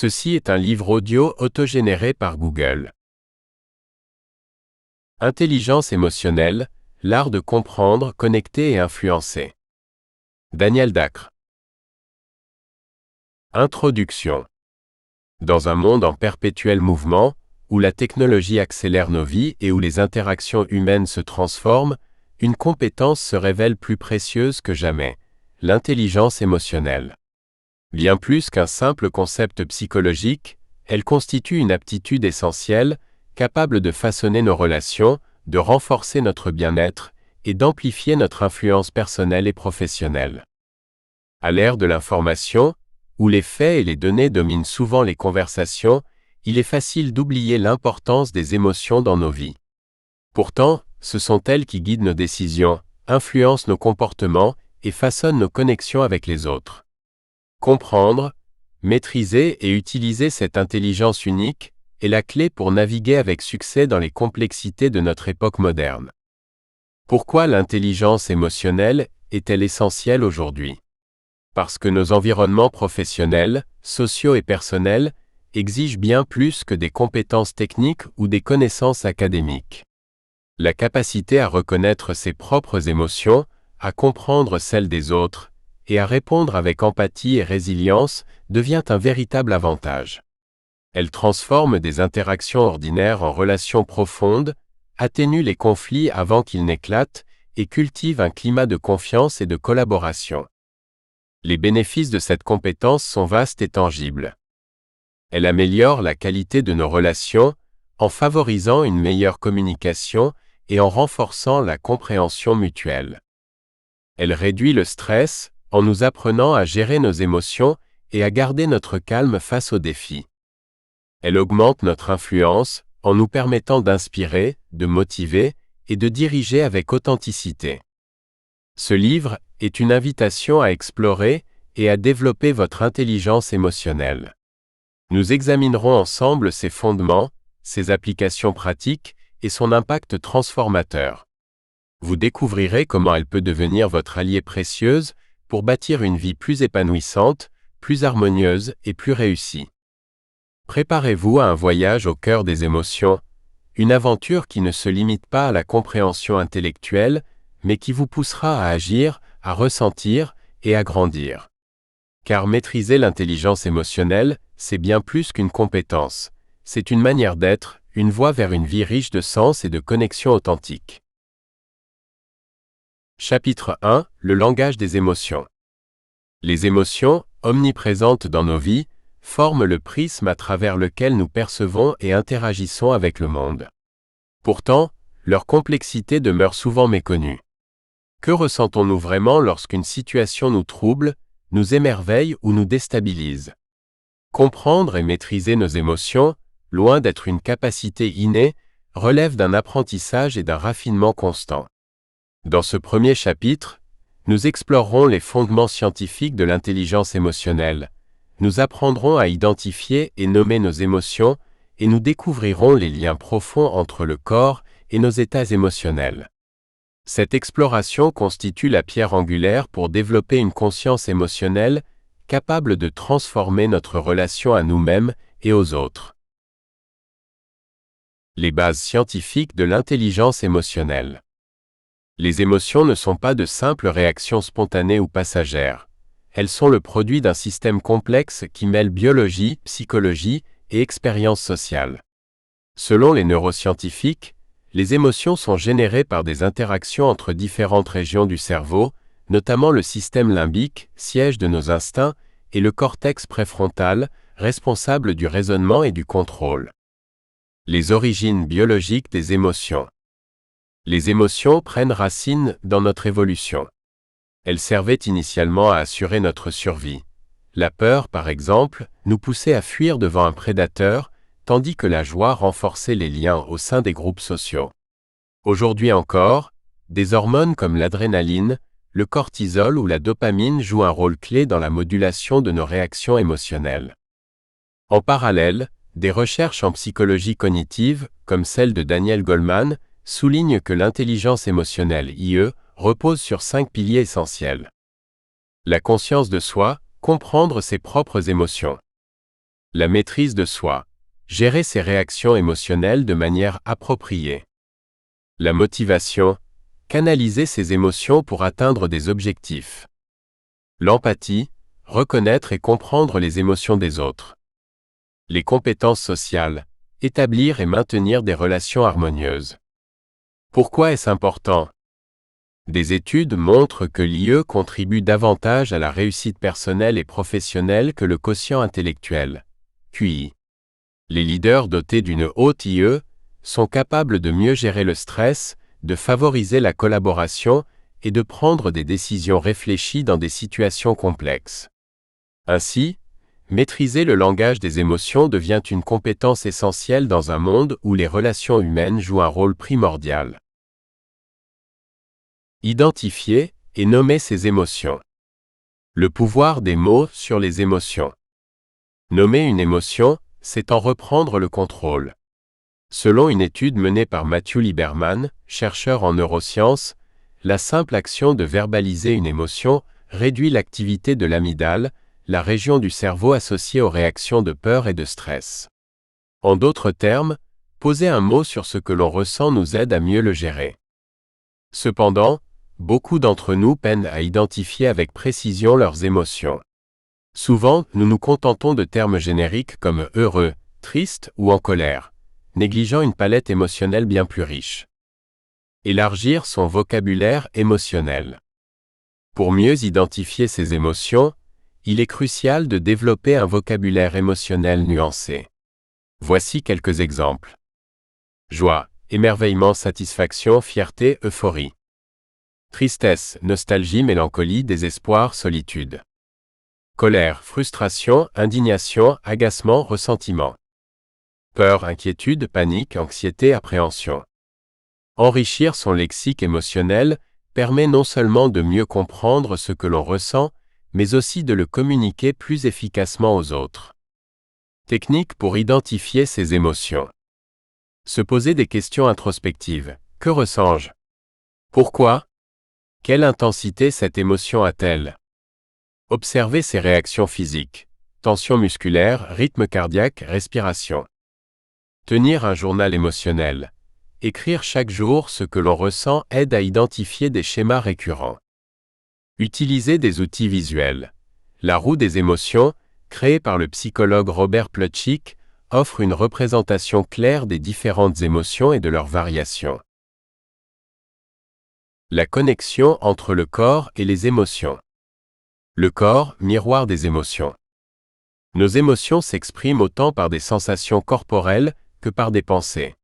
Ceci est un livre audio autogénéré par Google. Intelligence émotionnelle, l'art de comprendre, connecter et influencer. Daniel Dacre. Introduction. Dans un monde en perpétuel mouvement, où la technologie accélère nos vies et où les interactions humaines se transforment, une compétence se révèle plus précieuse que jamais, l'intelligence émotionnelle. Bien plus qu'un simple concept psychologique, elle constitue une aptitude essentielle, capable de façonner nos relations, de renforcer notre bien-être et d'amplifier notre influence personnelle et professionnelle. À l'ère de l'information, où les faits et les données dominent souvent les conversations, il est facile d'oublier l'importance des émotions dans nos vies. Pourtant, ce sont elles qui guident nos décisions, influencent nos comportements et façonnent nos connexions avec les autres. Comprendre, maîtriser et utiliser cette intelligence unique est la clé pour naviguer avec succès dans les complexités de notre époque moderne. Pourquoi l'intelligence émotionnelle est-elle essentielle aujourd'hui? Parce que nos environnements professionnels, sociaux et personnels exigent bien plus que des compétences techniques ou des connaissances académiques. La capacité à reconnaître ses propres émotions, à comprendre celles des autres, et à répondre avec empathie et résilience devient un véritable avantage. Elle transforme des interactions ordinaires en relations profondes, atténue les conflits avant qu'ils n'éclatent et cultive un climat de confiance et de collaboration. Les bénéfices de cette compétence sont vastes et tangibles. Elle améliore la qualité de nos relations en favorisant une meilleure communication et en renforçant la compréhension mutuelle. Elle réduit le stress en nous apprenant à gérer nos émotions et à garder notre calme face aux défis. Elle augmente notre influence en nous permettant d'inspirer, de motiver et de diriger avec authenticité. Ce livre est une invitation à explorer et à développer votre intelligence émotionnelle. Nous examinerons ensemble ses fondements, ses applications pratiques et son impact transformateur. Vous découvrirez comment elle peut devenir votre alliée précieuse pour bâtir une vie plus épanouissante, plus harmonieuse et plus réussie. Préparez-vous à un voyage au cœur des émotions, une aventure qui ne se limite pas à la compréhension intellectuelle, mais qui vous poussera à agir, à ressentir et à grandir. Car maîtriser l'intelligence émotionnelle, c'est bien plus qu'une compétence, c'est une manière d'être, une voie vers une vie riche de sens et de connexion authentique. Chapitre 1 – Le langage des émotions. Les émotions, omniprésentes dans nos vies, forment le prisme à travers lequel nous percevons et interagissons avec le monde. Pourtant, leur complexité demeure souvent méconnue. Que ressentons-nous vraiment lorsqu'une situation nous trouble, nous émerveille ou nous déstabilise? Comprendre et maîtriser nos émotions, loin d'être une capacité innée, relève d'un apprentissage et d'un raffinement constant. Dans ce premier chapitre, nous explorerons les fondements scientifiques de l'intelligence émotionnelle. Nous apprendrons à identifier et nommer nos émotions et nous découvrirons les liens profonds entre le corps et nos états émotionnels. Cette exploration constitue la pierre angulaire pour développer une conscience émotionnelle capable de transformer notre relation à nous-mêmes et aux autres. Les bases scientifiques de l'intelligence émotionnelle. Les émotions ne sont pas de simples réactions spontanées ou passagères. Elles sont le produit d'un système complexe qui mêle biologie, psychologie et expérience sociale. Selon les neuroscientifiques, les émotions sont générées par des interactions entre différentes régions du cerveau, notamment le système limbique, siège de nos instincts, et le cortex préfrontal, responsable du raisonnement et du contrôle. Les origines biologiques des émotions. Les émotions prennent racine dans notre évolution. Elles servaient initialement à assurer notre survie. La peur, par exemple, nous poussait à fuir devant un prédateur, tandis que la joie renforçait les liens au sein des groupes sociaux. Aujourd'hui encore, des hormones comme l'adrénaline, le cortisol ou la dopamine jouent un rôle clé dans la modulation de nos réactions émotionnelles. En parallèle, des recherches en psychologie cognitive, comme celle de Daniel Goleman, soulignent que l'intelligence émotionnelle (IE) repose sur 5 piliers essentiels. La conscience de soi, comprendre ses propres émotions. La maîtrise de soi. Gérer ses réactions émotionnelles de manière appropriée. La motivation. Canaliser ses émotions pour atteindre des objectifs. L'empathie. Reconnaître et comprendre les émotions des autres. Les compétences sociales. Établir et maintenir des relations harmonieuses. Pourquoi est-ce important? Des études montrent que l'IE contribue davantage à la réussite personnelle et professionnelle que le quotient intellectuel, QI. Les leaders dotés d'une haute IE sont capables de mieux gérer le stress, de favoriser la collaboration et de prendre des décisions réfléchies dans des situations complexes. Ainsi, maîtriser le langage des émotions devient une compétence essentielle dans un monde où les relations humaines jouent un rôle primordial. Identifier et nommer ses émotions. Le pouvoir des mots sur les émotions. Nommer une émotion, c'est en reprendre le contrôle. Selon une étude menée par Matthew Lieberman, chercheur en neurosciences, la simple action de verbaliser une émotion réduit l'activité de l'amygdale, la région du cerveau associée aux réactions de peur et de stress. En d'autres termes, poser un mot sur ce que l'on ressent nous aide à mieux le gérer. Cependant, beaucoup d'entre nous peinent à identifier avec précision leurs émotions. Souvent, nous nous contentons de termes génériques comme heureux, triste ou en colère, négligeant une palette émotionnelle bien plus riche. Élargir son vocabulaire émotionnel. Pour mieux identifier ses émotions, il est crucial de développer un vocabulaire émotionnel nuancé. Voici quelques exemples. Joie, émerveillement, satisfaction, fierté, euphorie. Tristesse, nostalgie, mélancolie, désespoir, solitude. Colère, frustration, indignation, agacement, ressentiment. Peur, inquiétude, panique, anxiété, appréhension. Enrichir son lexique émotionnel permet non seulement de mieux comprendre ce que l'on ressent, mais aussi de le communiquer plus efficacement aux autres. Technique pour identifier ses émotions. Se poser des questions introspectives. Que ressens-je? Pourquoi? Quelle intensité cette émotion a-t-elle? Observer ses réactions physiques. Tension musculaire, rythme cardiaque, respiration. Tenir un journal émotionnel. Écrire chaque jour ce que l'on ressent aide à identifier des schémas récurrents. Utiliser des outils visuels. La roue des émotions, créée par le psychologue Robert Plutchik, offre une représentation claire des différentes émotions et de leurs variations. La connexion entre le corps et les émotions. Le corps, miroir des émotions. Nos émotions s'expriment autant par des sensations corporelles que par des pensées.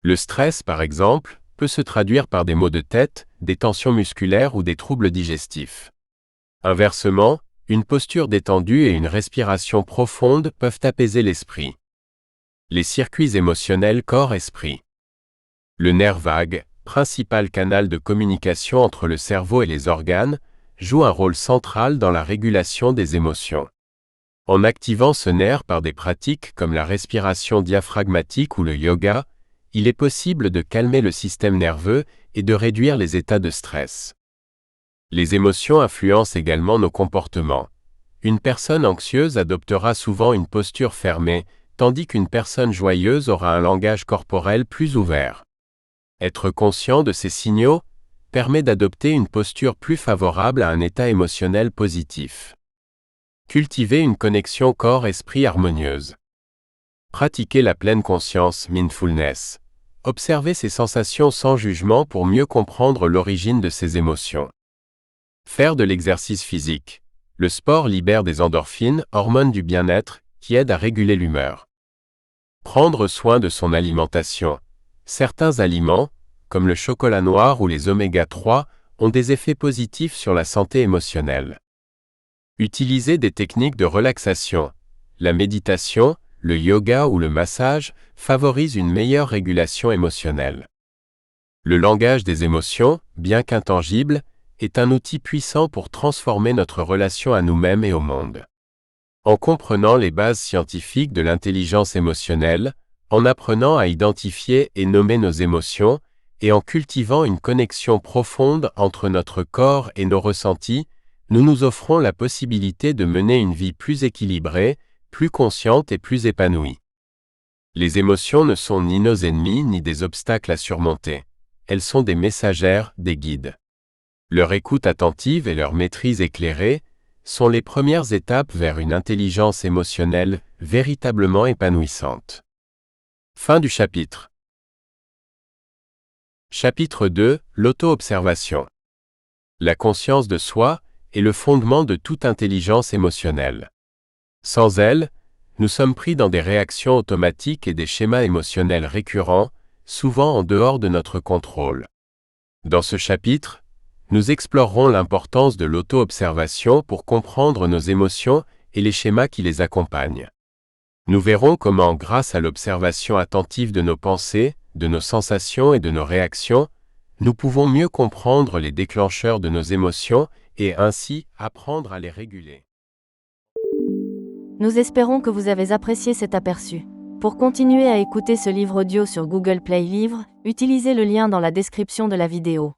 Le stress, par exemple, peut se traduire par des maux de tête, des tensions musculaires ou des troubles digestifs. Inversement, une posture détendue et une respiration profonde peuvent apaiser l'esprit. Les circuits émotionnels corps-esprit. Le nerf vague, principal canal de communication entre le cerveau et les organes, joue un rôle central dans la régulation des émotions. En activant ce nerf par des pratiques comme la respiration diaphragmatique ou le yoga, il est possible de calmer le système nerveux et de réduire les états de stress. Les émotions influencent également nos comportements. Une personne anxieuse adoptera souvent une posture fermée, tandis qu'une personne joyeuse aura un langage corporel plus ouvert. Être conscient de ces signaux permet d'adopter une posture plus favorable à un état émotionnel positif. Cultiver une connexion corps-esprit harmonieuse. Pratiquer la pleine conscience, mindfulness. Observer ses sensations sans jugement pour mieux comprendre l'origine de ses émotions. Faire de l'exercice physique. Le sport libère des endorphines, hormones du bien-être, qui aident à réguler l'humeur. Prendre soin de son alimentation. Certains aliments, comme le chocolat noir ou les oméga 3, ont des effets positifs sur la santé émotionnelle. Utiliser des techniques de relaxation. La méditation, le yoga ou le massage favorisent une meilleure régulation émotionnelle. Le langage des émotions, bien qu'intangible, est un outil puissant pour transformer notre relation à nous-mêmes et au monde. En comprenant les bases scientifiques de l'intelligence émotionnelle, en apprenant à identifier et nommer nos émotions, et en cultivant une connexion profonde entre notre corps et nos ressentis, nous nous offrons la possibilité de mener une vie plus équilibrée, plus consciente et plus épanouie. Les émotions ne sont ni nos ennemis ni des obstacles à surmonter. Elles sont des messagères, des guides. Leur écoute attentive et leur maîtrise éclairée sont les premières étapes vers une intelligence émotionnelle véritablement épanouissante. Fin du chapitre. Chapitre 2, l'auto-observation. La conscience de soi est le fondement de toute intelligence émotionnelle. Sans elle, nous sommes pris dans des réactions automatiques et des schémas émotionnels récurrents, souvent en dehors de notre contrôle. Dans ce chapitre, nous explorerons l'importance de l'auto-observation pour comprendre nos émotions et les schémas qui les accompagnent. Nous verrons comment, grâce à l'observation attentive de nos pensées, de nos sensations et de nos réactions, nous pouvons mieux comprendre les déclencheurs de nos émotions et ainsi apprendre à les réguler. Nous espérons que vous avez apprécié cet aperçu. Pour continuer à écouter ce livre audio sur Google Play Livres, utilisez le lien dans la description de la vidéo.